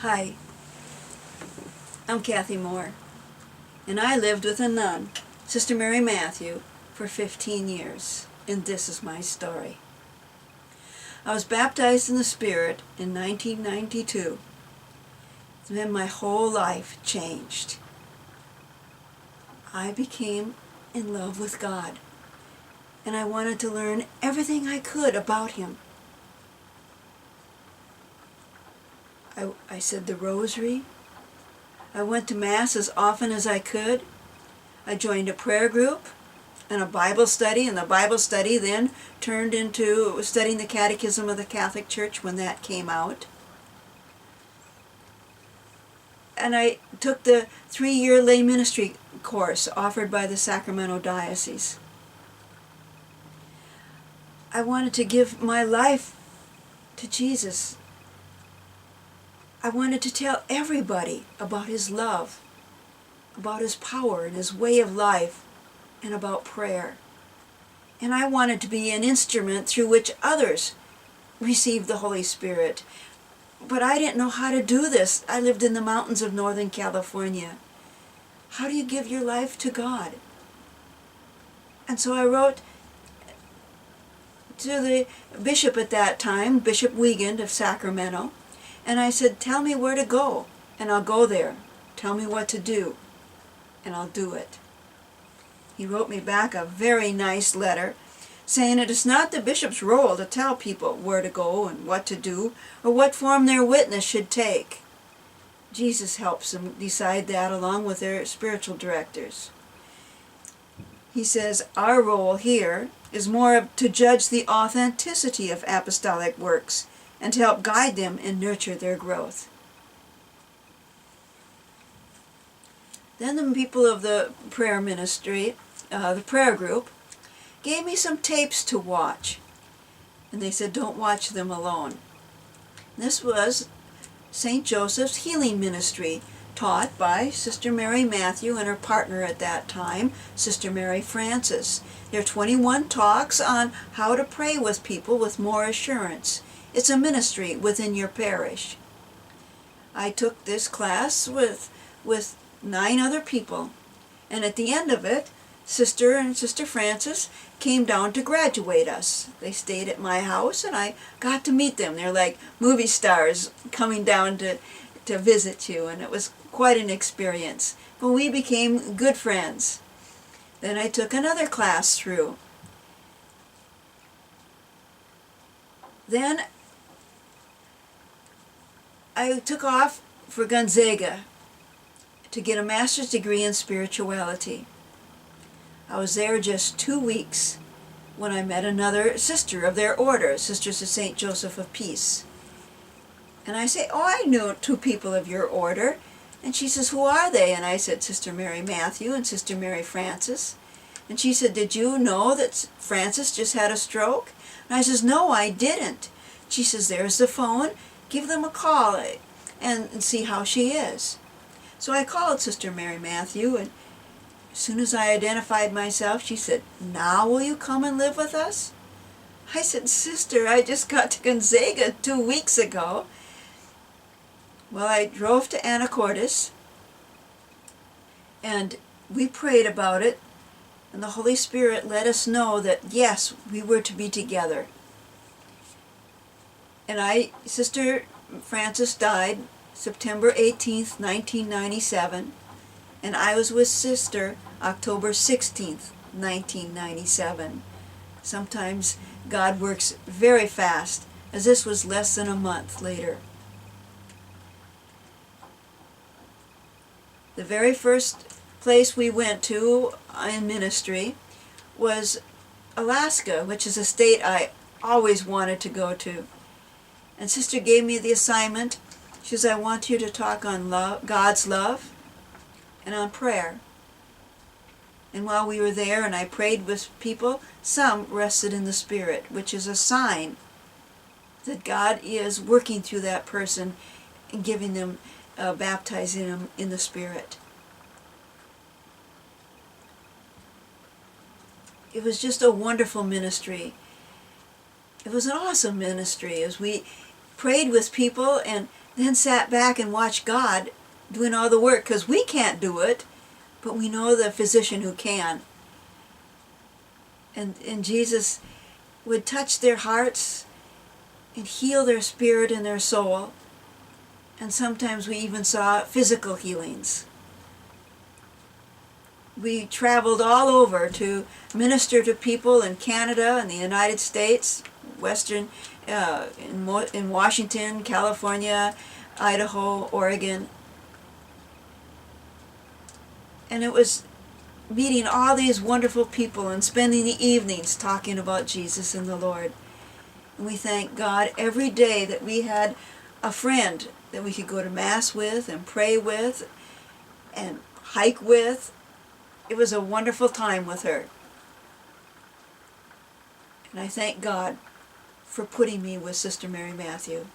Hi, I'm Kathy Moore, and I lived with a nun, Sister Mary Matthew, for 15 years, and this is my story. I was baptized in the Spirit in 1992, and then my whole life changed. I became in love with God, and I wanted to learn everything I could about Him. I said the rosary. I went to Mass as often as I could. I joined a prayer group and a Bible study, and the Bible study then turned into studying the Catechism of the Catholic Church when that came out. And I took the 3-year lay ministry course offered by the Sacramento Diocese. I wanted to give my life to Jesus. I wanted to tell everybody about His love, about His power and His way of life, and about prayer. And I wanted to be an instrument through which others received the Holy Spirit. But I didn't know how to do this. I lived in the mountains of Northern California. How do you give your life to God? And so I wrote to the bishop at that time, Bishop Wiegand of Sacramento, and I said, tell me where to go, and I'll go there. Tell me what to do, and I'll do it. He wrote me back a very nice letter saying it is not the bishop's role to tell people where to go and what to do or what form their witness should take. Jesus helps them decide that along with their spiritual directors. He says our role here is more to judge the authenticity of apostolic works and to help guide them and nurture their growth. Then the people of the prayer ministry, the prayer group, gave me some tapes to watch. And they said, don't watch them alone. This was St. Joseph's Healing Ministry, taught by Sister Mary Matthew and her partner at that time, Sister Mary Frances. There are 21 talks on how to pray with people with more assurance. It's a ministry within your parish. I took this class with 9 other people, and at the end of it, Sister and Sister Frances came down to graduate us. They stayed at my house, and I got to meet them. They're like movie stars coming down to visit you, and it was quite an experience. But we became good friends. Then I took another class through. Then I took off for Gonzaga to get a master's degree in spirituality. I was there just 2 weeks when I met another sister of their order, Sisters of St. Joseph of Peace. And I say, oh, I know 2 people of your order. And she says, who are they? And I said, Sister Mary Matthew and Sister Mary Frances. And she said, did you know that Frances just had a stroke? And I says, no, I didn't. She says, there's the phone. Give them a call and see how she is. So I called Sister Mary Matthew, and as soon as I identified myself, she said, now will you come and live with us? I said, Sister, I just got to Gonzaga 2 weeks ago. Well, I drove to Anacortes, and we prayed about it, and the Holy Spirit let us know that, yes, we were to be together. And Sister Frances died September 18th, 1997, and I was with Sister October 16th, 1997. Sometimes God works very fast, as this was less than a month later. The very first place we went to in ministry was Alaska, which is a state I always wanted to go to. And Sister gave me the assignment. She says, I want you to talk on love, God's love and on prayer. And while we were there and I prayed with people, some rested in the Spirit, which is a sign that God is working through that person and giving them, baptizing them in the Spirit. It was just a wonderful ministry. It was an awesome ministry as we prayed with people, and then sat back and watched God doing all the work, because we can't do it, but we know the physician who can. And Jesus would touch their hearts and heal their spirit and their soul. And sometimes we even saw physical healings. We traveled all over to minister to people in Canada and the United States, in Washington, California, Idaho, Oregon. And it was meeting all these wonderful people and spending the evenings talking about Jesus and the Lord. And we thank God every day that we had a friend that we could go to Mass with and pray with and hike with. It was a wonderful time with her. And I thank God for putting me with Sister Mary Matthew.